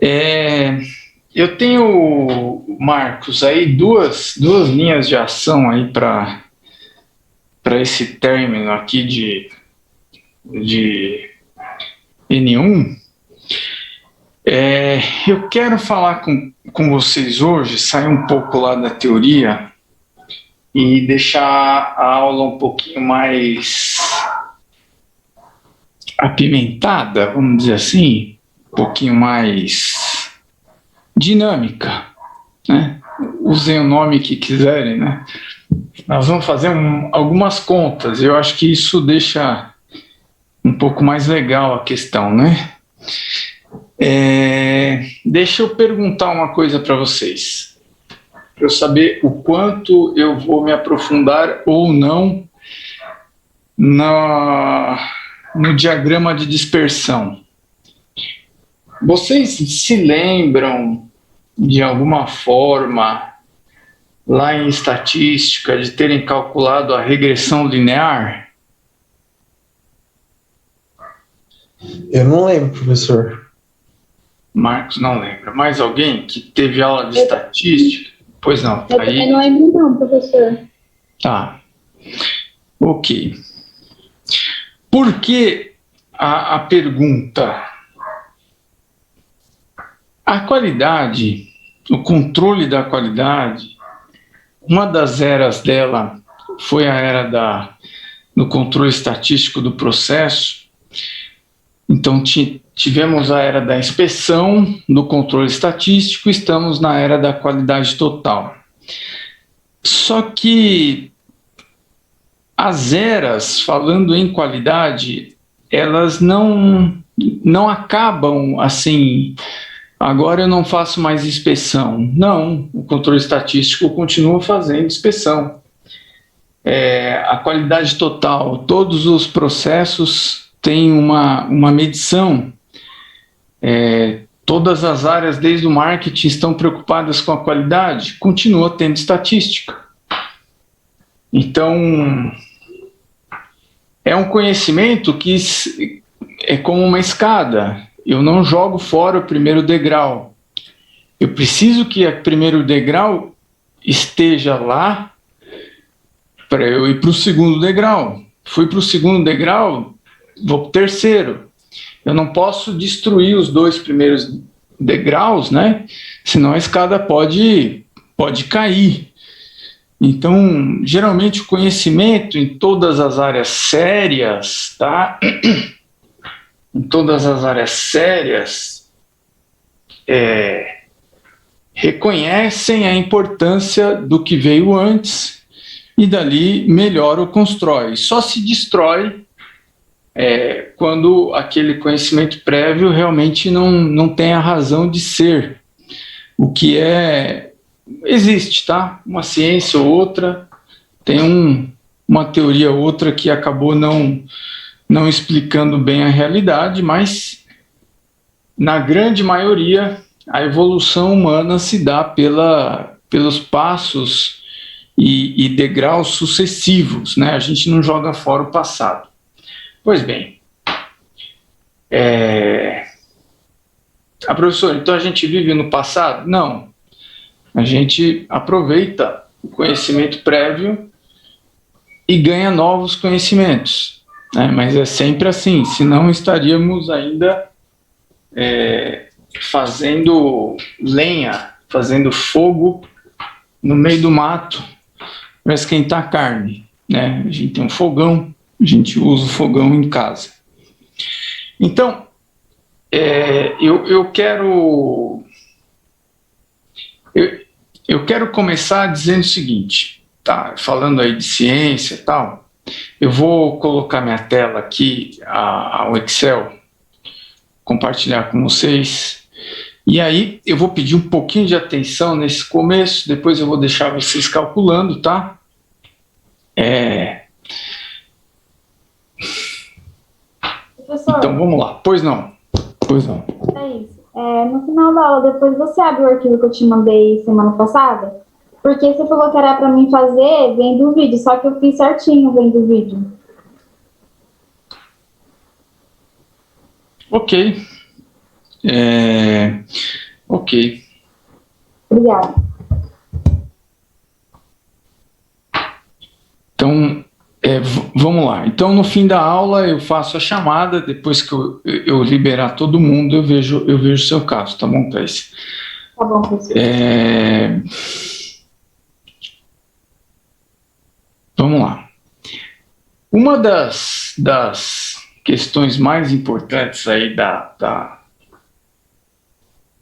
É, eu tenho, Marcos, aí duas linhas de ação aí para esse término aqui de N1. Eu quero falar com vocês hoje, sair um pouco lá da teoria e deixar a aula um pouquinho mais apimentada, vamos dizer assim, um pouquinho mais dinâmica, né? Usem o nome que quiserem, né? Nós vamos fazer algumas contas. Eu acho que isso deixa um pouco mais legal a questão, né? Deixa eu perguntar uma coisa para vocês, para eu saber o quanto eu vou me aprofundar ou não no diagrama de dispersão. Vocês se lembram de alguma forma, lá em estatística, de terem calculado a regressão linear? Eu não lembro, professor. Marcos não lembra. Mais alguém que teve aula de estatística? Pois não. Eu também não lembro não, professor. Tá. Ok. Por que a pergunta? A qualidade, o controle da qualidade, uma das eras dela foi a era do controle estatístico do processo. Então, tivemos a era da inspeção, do controle estatístico, estamos na era da qualidade total. Só que as eras, falando em qualidade, elas não acabam assim. Agora eu não faço mais inspeção. Não, o controle estatístico continua fazendo inspeção. A qualidade total, todos os processos têm uma medição. Todas as áreas, desde o marketing, estão preocupadas com a qualidade, continua tendo estatística. Então, é um conhecimento que é como uma escada. Eu não jogo fora o primeiro degrau. Eu preciso que o primeiro degrau esteja lá para eu ir para o segundo degrau. Fui para o segundo degrau, vou para o terceiro. Eu não posso destruir os dois primeiros degraus, né? Senão a escada pode cair. Então, geralmente o conhecimento em todas as áreas sérias, tá? Em todas as áreas sérias, reconhecem a importância do que veio antes e dali melhora ou constrói. Só se destrói quando aquele conhecimento prévio realmente não tem a razão de ser. O que existe, tá? Uma ciência ou outra, tem uma teoria ou outra que acabou não explicando bem a realidade, mas na grande maioria a evolução humana se dá pelos passos e degraus sucessivos, né? A gente não joga fora o passado. Pois bem, professor, então a gente vive no passado? Não. A gente aproveita o conhecimento prévio e ganha novos conhecimentos, né? Mas é sempre assim, senão estaríamos ainda fazendo lenha, fazendo fogo no meio do mato para esquentar carne, né? A gente tem um fogão, a gente usa o fogão em casa. Então, eu quero começar dizendo o seguinte, tá? Falando aí de ciência e tal, eu vou colocar minha tela aqui, ao Excel, compartilhar com vocês, e aí eu vou pedir um pouquinho de atenção nesse começo, depois eu vou deixar vocês calculando, tá? Professor, então vamos lá. Pois não. é isso. No final da aula, depois você abre o arquivo que eu te mandei semana passada, porque você falou que era para mim fazer vendo o vídeo, só que eu fiz certinho vendo o vídeo. Ok. ok. Obrigada. Então, vamos lá. Então, no fim da aula, eu faço a chamada. Depois que eu liberar todo mundo, eu vejo o seu caso, tá bom, Thais? Tá bom, professor. Vamos lá. Uma das questões mais importantes aí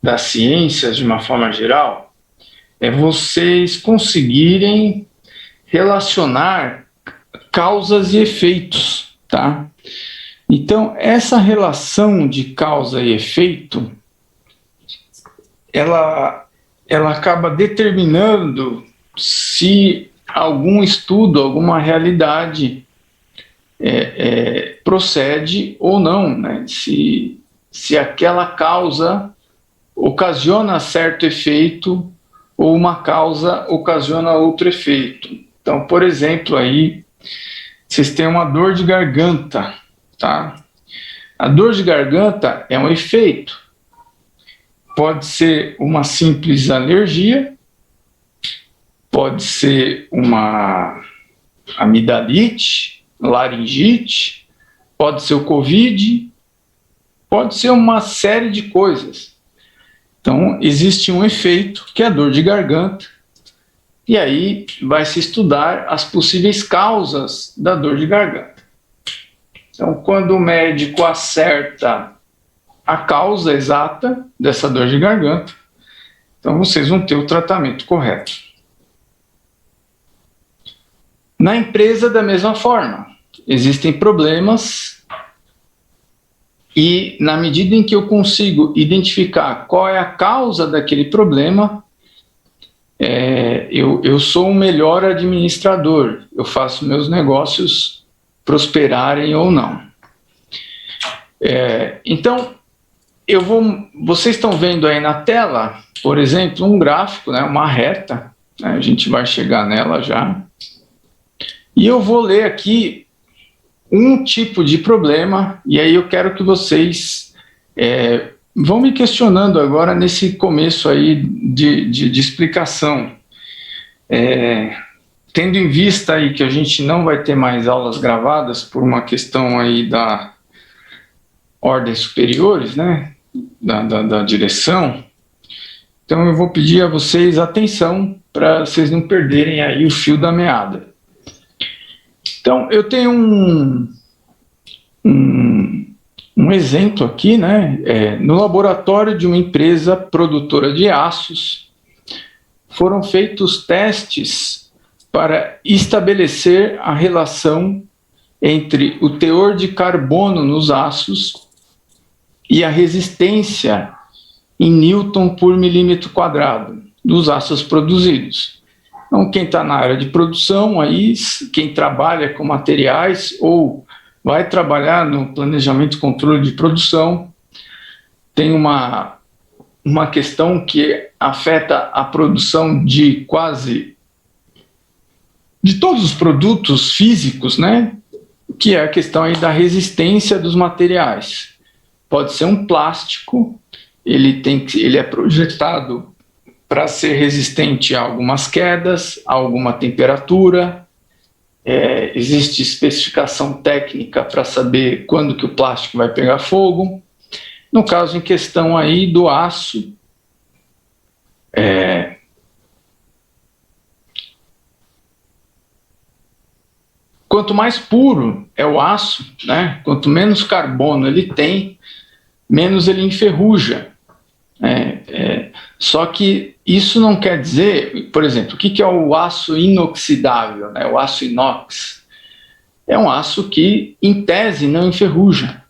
das ciências, de uma forma geral, é vocês conseguirem relacionar causas e efeitos, tá? Então, essa relação de causa e efeito, ela acaba determinando se algum estudo, alguma realidade procede ou não, né? Se aquela causa ocasiona certo efeito ou uma causa ocasiona outro efeito. Então, por exemplo, aí vocês têm uma dor de garganta, tá? A dor de garganta é um efeito. Pode ser uma simples alergia, pode ser uma amidalite, laringite, pode ser o Covid, pode ser uma série de coisas. Então, existe um efeito, que é a dor de garganta, e aí vai se estudar as possíveis causas da dor de garganta. Então, quando o médico acerta a causa exata dessa dor de garganta, então vocês vão ter o tratamento correto. Na empresa, da mesma forma, existem problemas e, na medida em que eu consigo identificar qual é a causa daquele problema, eu sou um melhor administrador, eu faço meus negócios prosperarem ou não. Então, vocês estão vendo aí na tela, por exemplo, um gráfico, né, uma reta, né, a gente vai chegar nela já, e eu vou ler aqui um tipo de problema, e aí eu quero que vocês vão me questionando agora nesse começo aí de explicação. Tendo em vista aí que a gente não vai ter mais aulas gravadas por uma questão aí da ordens superiores, né, da direção, então eu vou pedir a vocês atenção para vocês não perderem aí o fio da meada. Então, eu tenho um exemplo aqui, né? No laboratório de uma empresa produtora de aços, foram feitos testes para estabelecer a relação entre o teor de carbono nos aços e a resistência em Newton por milímetro quadrado dos aços produzidos. Então, quem está na área de produção, aí, quem trabalha com materiais ou vai trabalhar no planejamento e controle de produção, tem uma questão que afeta a produção de todos os produtos físicos, né? Que é a questão aí da resistência dos materiais. Pode ser um plástico, ele é projetado para ser resistente a algumas quedas, a alguma temperatura. Existe especificação técnica para saber quando que o plástico vai pegar fogo. No caso em questão aí do aço, quanto mais puro é o aço, né, quanto menos carbono ele tem, menos ele enferruja. Só que isso não quer dizer, por exemplo, o que é o aço inoxidável, né? O aço inox é um aço que, em tese, não enferruja,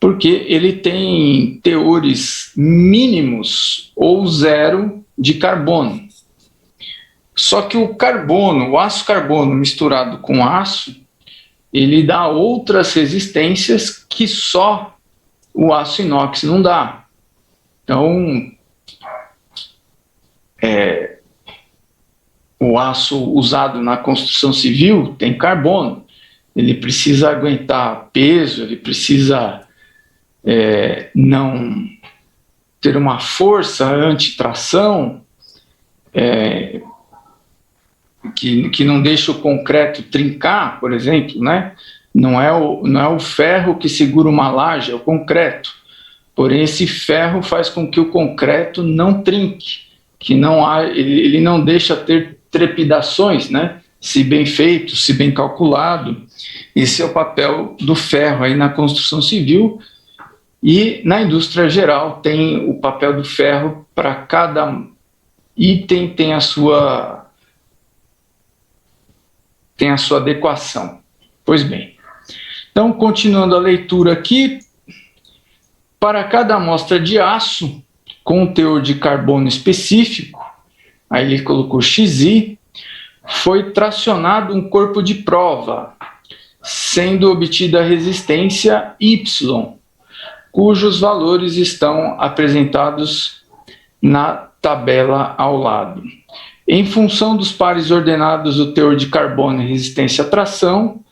porque ele tem teores mínimos ou zero de carbono. Só que o aço carbono misturado com aço, ele dá outras resistências que só o aço inox não dá. Então, o aço usado na construção civil tem carbono, ele precisa aguentar peso, ele precisa ter uma força anti-tração, que não deixa o concreto trincar, por exemplo, né? Não é o ferro que segura uma laje, é o concreto. Porém, esse ferro faz com que o concreto não trinque, ele não deixa ter trepidações, né? Se bem feito, se bem calculado. Esse é o papel do ferro aí na construção civil, e na indústria geral tem o papel do ferro. Para cada item tem a sua adequação. Pois bem, então, continuando a leitura aqui, para cada amostra de aço com um teor de carbono específico, aí ele colocou XI, foi tracionado um corpo de prova, sendo obtida a resistência Y, cujos valores estão apresentados na tabela ao lado. Em função dos pares ordenados do teor de carbono e resistência à tração,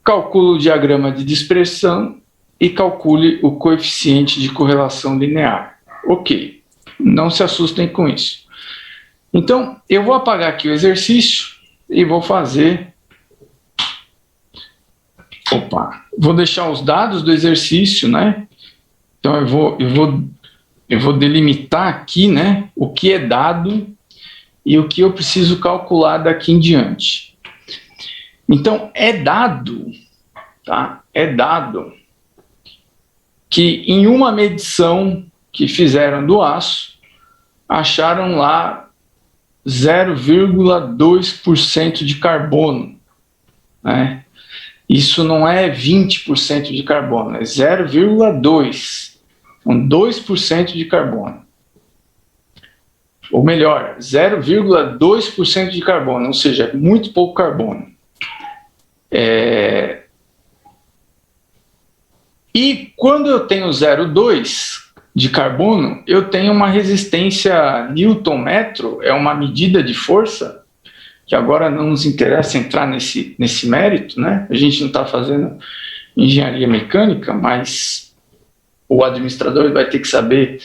calcule o diagrama de dispersão e calcule o coeficiente de correlação linear. Ok, não se assustem com isso. Então, eu vou apagar aqui o exercício e vou fazer... vou deixar os dados do exercício, né? Então, eu vou delimitar aqui, né, o que é dado e o que eu preciso calcular daqui em diante. Então, é dado que em uma medição que fizeram do aço, acharam lá 0,2% de carbono, né? Isso não é 20% de carbono, é 0,2%. Então, 2% de carbono. Ou melhor, 0,2% de carbono, ou seja, muito pouco carbono. E quando eu tenho 0,2 de carbono, eu tenho uma resistência Newton-metro, é uma medida de força, que agora não nos interessa entrar nesse mérito, né? A gente não está fazendo engenharia mecânica, mas o administrador vai ter que saber,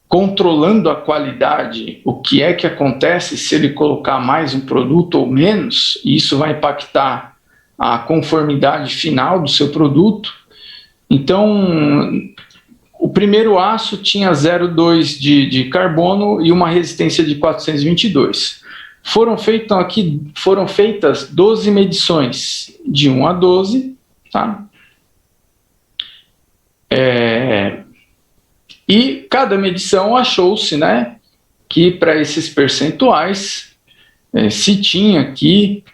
controlando a qualidade, o que é que acontece se ele colocar mais um produto ou menos, e isso vai impactar a conformidade final do seu produto. Então, o primeiro aço tinha 0,2 de carbono e uma resistência de 422. Foram feitas 12 medições, de 1 a 12, tá? E cada medição achou-se, né, que para esses percentuais se tinha aqui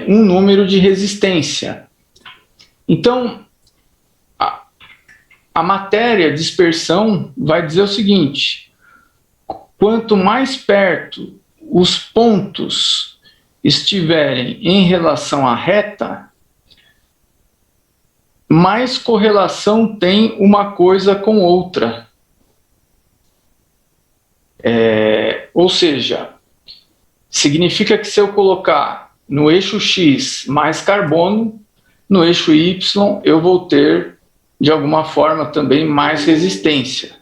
um número de resistência. Então, a matéria dispersão vai dizer o seguinte: quanto mais perto os pontos estiverem em relação à reta, mais correlação tem uma coisa com outra. Ou seja, significa que se eu colocar no eixo X mais carbono, no eixo Y eu vou ter, de alguma forma, também mais resistência.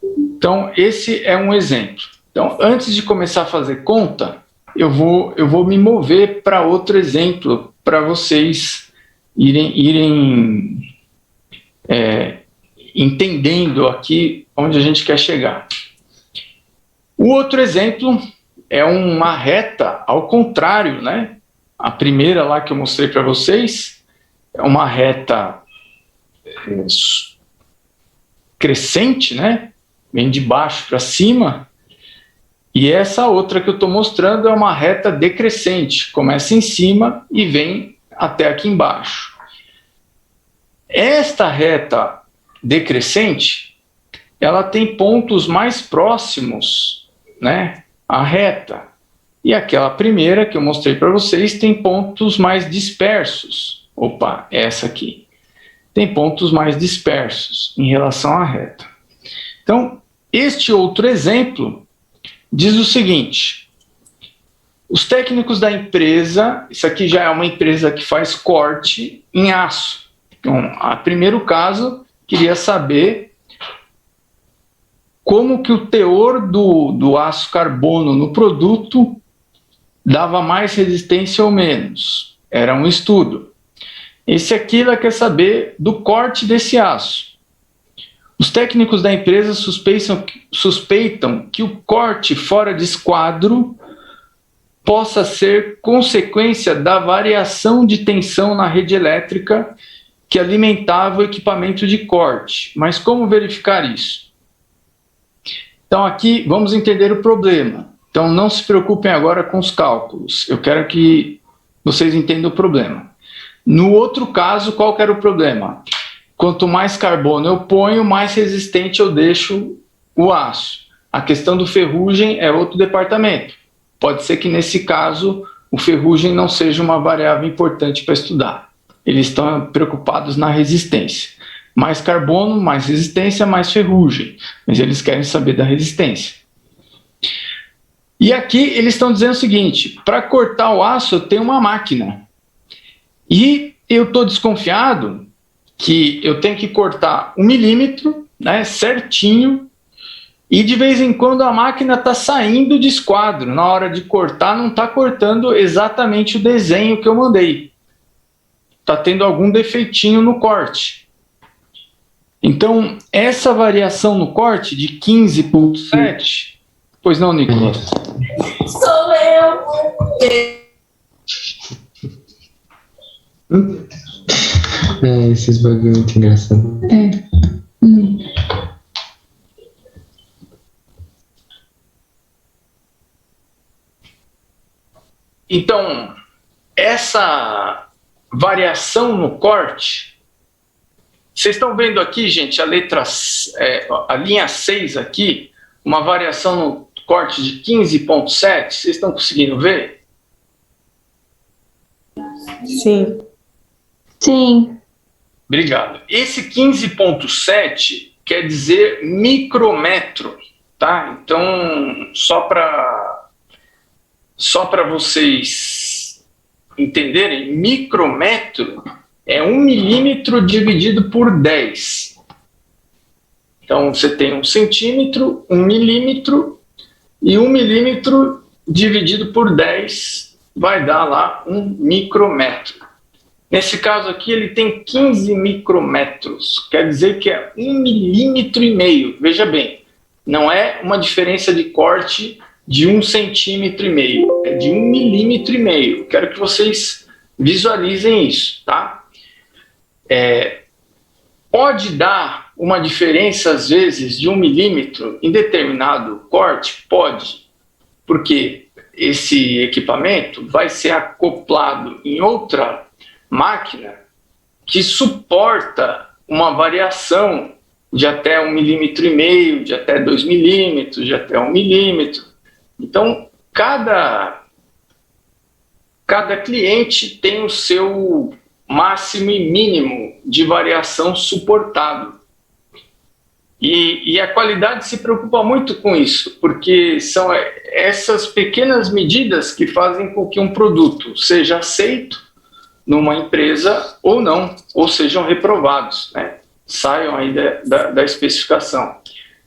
Então, esse é um exemplo. Então, antes de começar a fazer conta, eu vou me mover para outro exemplo, para vocês irem entendendo aqui onde a gente quer chegar. O outro exemplo é uma reta ao contrário, né? A primeira lá que eu mostrei para vocês é uma reta crescente, né? Vem de baixo para cima. E essa outra que eu estou mostrando é uma reta decrescente, começa em cima e vem até aqui embaixo. Esta reta decrescente, ela tem pontos mais próximos, né, à reta. E aquela primeira que eu mostrei para vocês tem pontos mais dispersos. Opa, essa aqui. Tem pontos mais dispersos em relação à reta. Então, este outro exemplo diz o seguinte: os técnicos da empresa, isso aqui já é uma empresa que faz corte em aço. Então, a primeiro caso, queria saber como que o teor do aço carbono no produto dava mais resistência ou menos. Era um estudo. Esse aqui ela quer saber do corte desse aço. Os técnicos da empresa suspeitam que o corte fora de esquadro possa ser consequência da variação de tensão na rede elétrica que alimentava o equipamento de corte. Mas como verificar isso? Então aqui vamos entender o problema. Então não se preocupem agora com os cálculos. Eu quero que vocês entendam o problema. No outro caso, qual que era o problema? Quanto mais carbono eu ponho, mais resistente eu deixo o aço. A questão do ferrugem é outro departamento. Pode ser que nesse caso o ferrugem não seja uma variável importante para estudar. Eles estão preocupados na resistência. Mais carbono, mais resistência, mais ferrugem. Mas eles querem saber da resistência. E aqui eles estão dizendo o seguinte: para cortar o aço eu tenho uma máquina. E eu estou desconfiado que eu tenho que cortar 1 milímetro, né, certinho, e de vez em quando a máquina está saindo de esquadro. Na hora de cortar, não está cortando exatamente o desenho que eu mandei. Está tendo algum defeitinho no corte. Então, essa variação no corte de 15,7... Pois não, Nicolas? Sou eu. Esses bagulho muito engraçado. Então, essa variação no corte, vocês estão vendo aqui, gente, a linha 6 aqui, uma variação no corte de 15,7, vocês estão conseguindo ver? Sim. Sim. Obrigado. Esse 15,7 quer dizer micrômetro, tá? Então, só para vocês entenderem, micrômetro é 1 milímetro dividido por 10. Então, você tem 1 centímetro, 1 milímetro, e 1 milímetro dividido por 10 vai dar lá 1 micrômetro. Nesse caso aqui, ele tem 15 micrômetros, quer dizer que é 1,5 milímetro. Veja bem, não é uma diferença de corte de 1,5 centímetro, é de 1,5 milímetro. Quero que vocês visualizem isso, tá? Pode dar uma diferença, às vezes, de 1 milímetro em determinado corte? Pode, porque esse equipamento vai ser acoplado em outra máquina que suporta uma variação de até 1,5 milímetro, de até 2 milímetros, de até 1 milímetro. Então, cada cliente tem o seu máximo e mínimo de variação suportado. E a qualidade se preocupa muito com isso, porque são essas pequenas medidas que fazem com que um produto seja aceito numa empresa ou não, ou sejam reprovados, né? Saiam aí da especificação.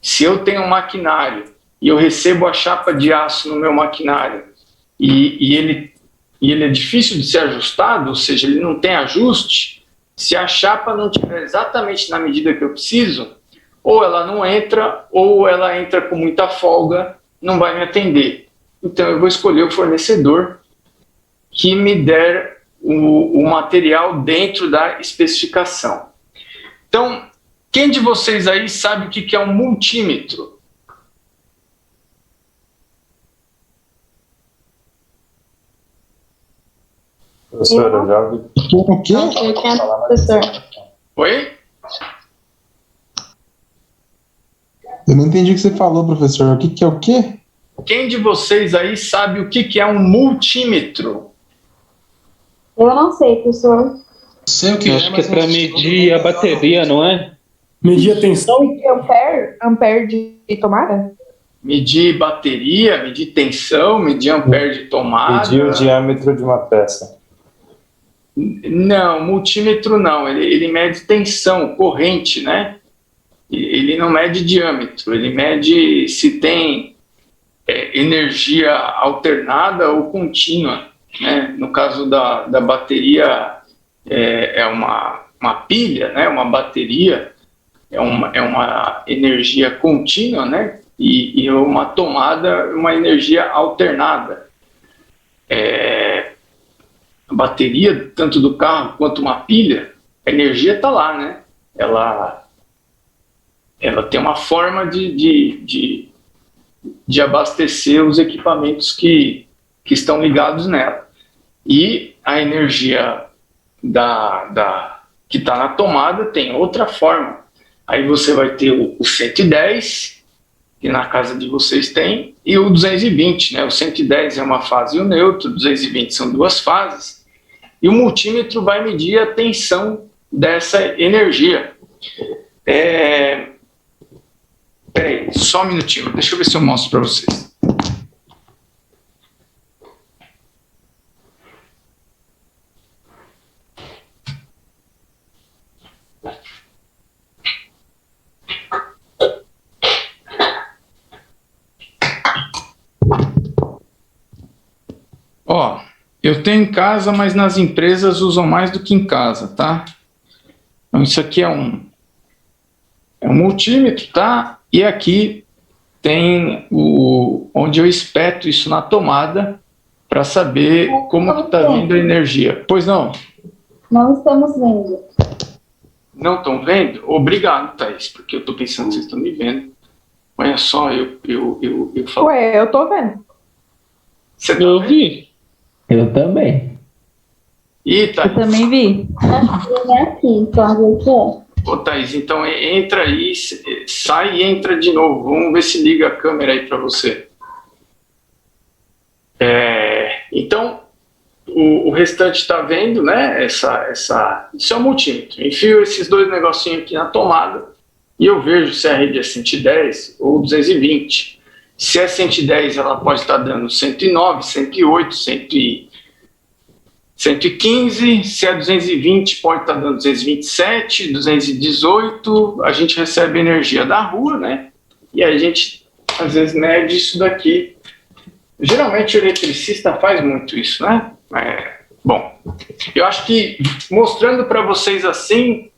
Se eu tenho um maquinário e eu recebo a chapa de aço no meu maquinário e ele é difícil de ser ajustado, ou seja, ele não tem ajuste, se a chapa não estiver exatamente na medida que eu preciso, ou ela não entra, ou ela entra com muita folga, não vai me atender. Então eu vou escolher o fornecedor que me der o material dentro da especificação. Então, quem de vocês aí sabe o que é um multímetro? Professor, eu já ouvi. O quê? Eu quero, professor. Oi? Eu não entendi o que você falou, professor. O que é o quê? Quem de vocês aí sabe o que é um multímetro? Eu não sei, professor. Sei o que Acho que é para medir a bateria, não é? Medir a tensão? Ampere de tomada? Medir bateria, medir tensão, medir ampere de tomada. Medir o diâmetro de uma peça. Não, multímetro não. Ele mede tensão, corrente, né? ele não mede diâmetro, ele mede se tem energia alternada ou contínua, né? No caso da bateria, é uma pilha, né? Uma bateria é uma energia contínua, né? E uma tomada, uma energia alternada. A bateria, tanto do carro quanto uma pilha, a energia está lá, né? Ela tem uma forma de abastecer os equipamentos que estão ligados nela. E a energia que está na tomada tem outra forma. Aí você vai ter o 110, que na casa de vocês tem, e o 220, né? O 110 é uma fase e o neutro, o 220 são duas fases. E o multímetro vai medir a tensão dessa energia. Peraí, só um minutinho, deixa eu ver se eu mostro para vocês. Ó, eu tenho em casa, mas nas empresas usam mais do que em casa, tá? Então isso aqui é um multímetro, tá? E aqui tem onde eu espeto isso na tomada para saber como que está vindo a energia. Pois não? Não estamos vendo. Não estão vendo? Obrigado, Thaís, porque eu estou pensando que vocês estão me vendo. Olha só, eu falo. Ué, eu tô vendo. Você tá Eu vendo? vi. Eu também. Ih, Thaís. Eu também vi. É aqui, então a gente Ô, Thaís, então entra aí, sai e entra de novo. Vamos ver se liga a câmera aí para você. Então, o restante está vendo, né? Isso é um multímetro. Enfio esses dois negocinhos aqui na tomada e eu vejo se a rede é 110 ou 220. Se é 110, ela pode estar dando 109, 108, 115, se é 220, pode estar dando 227, 218, a gente recebe energia da rua, né? E a gente, às vezes, mede isso daqui. Geralmente o eletricista faz muito isso, né? Bom, eu acho que mostrando para vocês assim,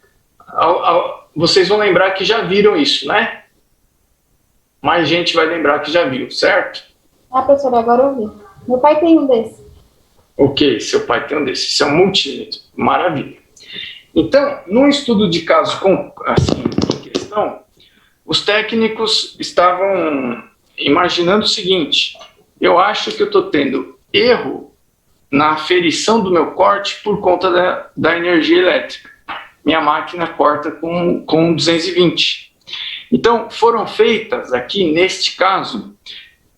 vocês vão lembrar que já viram isso, né? Mais gente vai lembrar que já viu, certo? Ah, professora, agora eu vi. Meu pai tem um desse. Ok, seu pai tem um desses. Isso é um multímetro. Maravilha. Então, num estudo de caso assim, em questão, os técnicos estavam imaginando o seguinte: eu acho que eu estou tendo erro na aferição do meu corte por conta da energia elétrica. Minha máquina corta com 220. Então, foram feitas aqui, neste caso,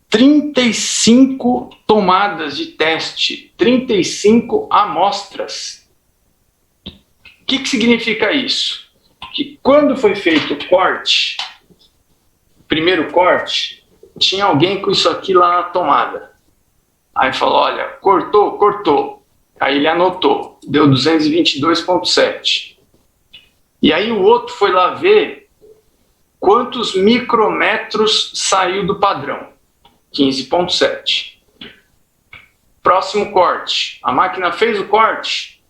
35 tomadas de teste, 35 amostras. O que significa isso? Que quando foi feito o corte, o primeiro corte, tinha alguém com isso aqui lá na tomada. Aí falou, olha, cortou. Aí ele anotou, deu 222,7. E aí o outro foi lá ver quantos micrometros saiu do padrão. 15,7. Próximo corte. A máquina fez o corte.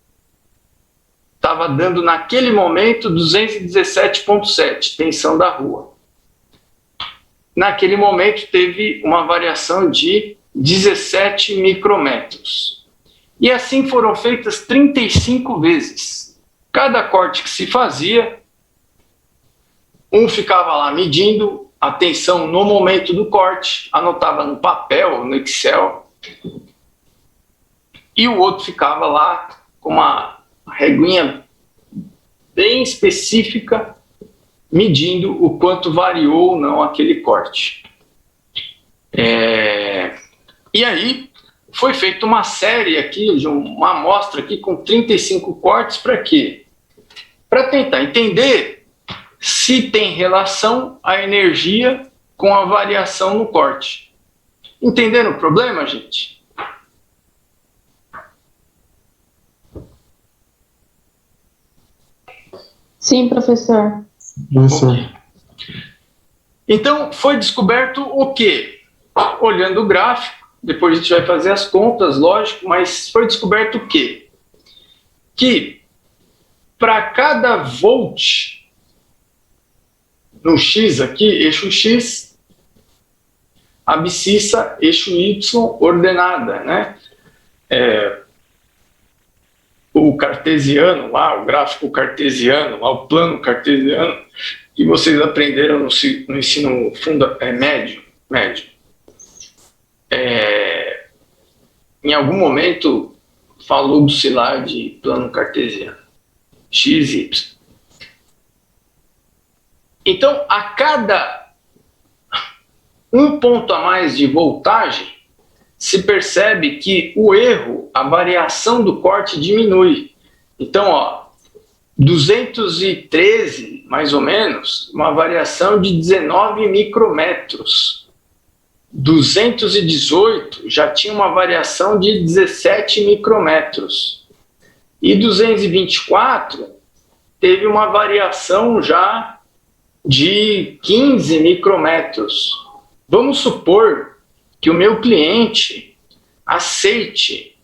Estava dando naquele momento 217,7, tensão da rua. Naquele momento teve uma variação de 17 micrometros. E assim foram feitas 35 vezes. Cada corte que se fazia, um ficava lá medindo a tensão no momento do corte, anotava no papel, no Excel, e o outro ficava lá com uma reguinha bem específica, medindo o quanto variou ou não aquele corte. E aí foi feita uma série aqui, uma amostra aqui com 35 cortes, para quê? Para tentar entender se tem relação a energia com a variação no corte. Entenderam o problema, gente? Sim, professor. Professor. Então, foi descoberto o quê? Olhando o gráfico, depois a gente vai fazer as contas, lógico, mas foi descoberto o quê? Que para cada volt no X aqui, eixo X, abscissa, eixo Y, ordenada, né? O cartesiano lá, o gráfico cartesiano, lá, o plano cartesiano, que vocês aprenderam no ensino médio. Em algum momento falou-se lá de plano cartesiano, X, Y. Então, a cada um ponto a mais de voltagem, se percebe que o erro, a variação do corte diminui. Então, 213, mais ou menos, uma variação de 19 micrometros. 218 já tinha uma variação de 17 micrometros. E 224 teve uma variação já de 15 micrometros. Vamos supor que o meu cliente aceite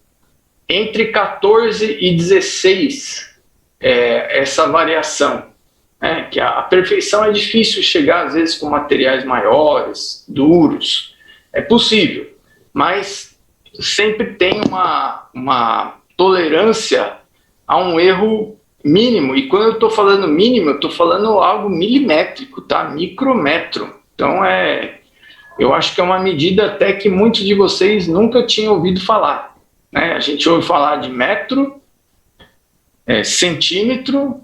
entre 14 e 16 essa variação. Que a perfeição é difícil chegar, às vezes, com materiais maiores, duros. É possível, mas sempre tem uma tolerância a um erro mínimo. E quando eu estou falando mínimo, eu estou falando algo milimétrico, tá? Micrometro. Então, eu acho que é uma medida até que muitos de vocês nunca tinham ouvido falar. Né? A gente ouve falar de metro, centímetro,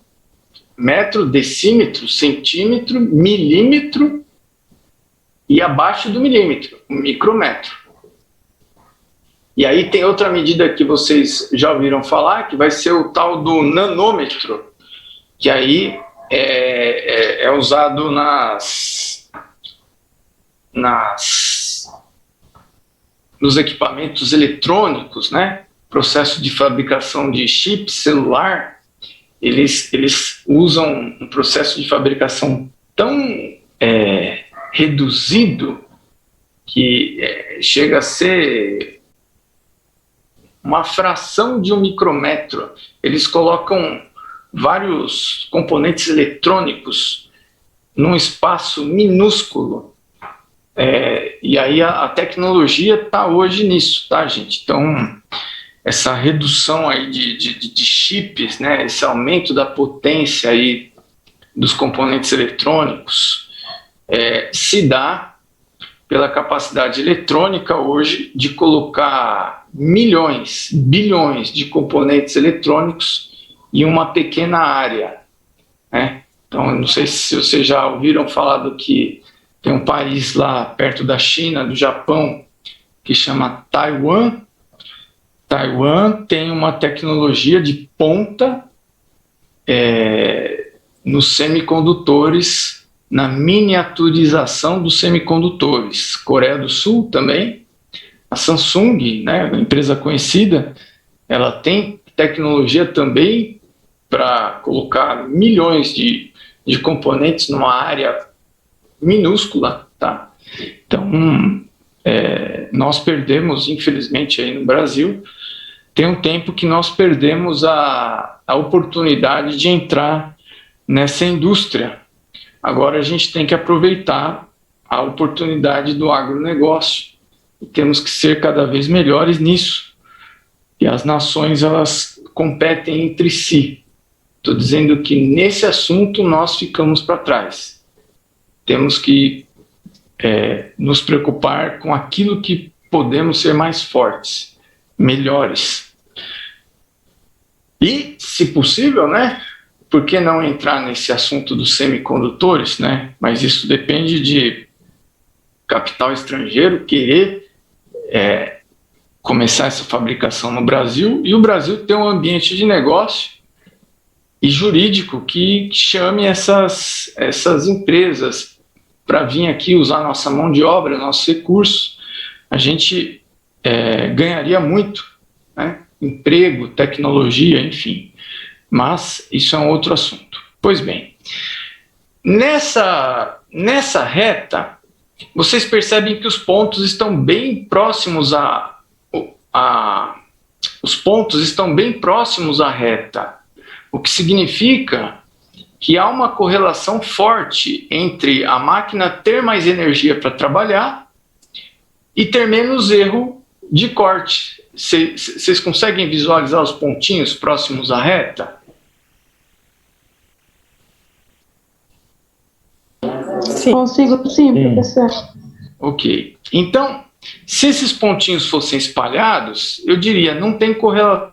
metro, decímetro, centímetro, milímetro e abaixo do milímetro, o micrometro. E aí tem outra medida que vocês já ouviram falar, que vai ser o tal do nanômetro, que aí é usado nos equipamentos eletrônicos, né? Processo de fabricação de chip celular, eles usam um processo de fabricação tão reduzido que chega a ser uma fração de um micrometro. Eles colocam vários componentes eletrônicos num espaço minúsculo. E aí a tecnologia está hoje nisso, tá, gente? Então, essa redução aí de chips, né, esse aumento da potência aí dos componentes eletrônicos, se dá pela capacidade eletrônica hoje de colocar milhões, bilhões de componentes eletrônicos em uma pequena área, né? Então, eu não sei se vocês já ouviram falar do que tem um país lá perto da China, do Japão, que chama Taiwan. Taiwan tem uma tecnologia de ponta nos semicondutores, na miniaturização dos semicondutores. Coreia do Sul também. A Samsung, né, uma empresa conhecida, ela tem tecnologia também para colocar milhões de componentes numa área minúscula, tá? Então, nós perdemos, infelizmente, aí no Brasil, tem um tempo que nós perdemos a oportunidade de entrar nessa indústria. Agora a gente tem que aproveitar a oportunidade do agronegócio e temos que ser cada vez melhores nisso. E as nações, elas competem entre si. Estou dizendo que nesse assunto nós ficamos para trás. Temos que nos preocupar com aquilo que podemos ser mais fortes, melhores. E, se possível, né? Por que não entrar nesse assunto dos semicondutores, né? Mas isso depende de capital estrangeiro querer começar essa fabricação no Brasil, e o Brasil tem um ambiente de negócio e jurídico que chame essas empresas para vir aqui usar nossa mão de obra, nossos recursos. A gente ganharia muito, né? Emprego, tecnologia, enfim. Mas isso é um outro assunto. Pois bem, nessa nessa reta, vocês percebem que os pontos estão bem próximos os pontos estão bem próximos à reta, o que significa que há uma correlação forte entre a máquina ter mais energia para trabalhar e ter menos erro de corte. Vocês conseguem visualizar os pontinhos próximos à reta? Sim. Consigo, sim, professor. Ok. Então, se esses pontinhos fossem espalhados, eu diria, não tem correlação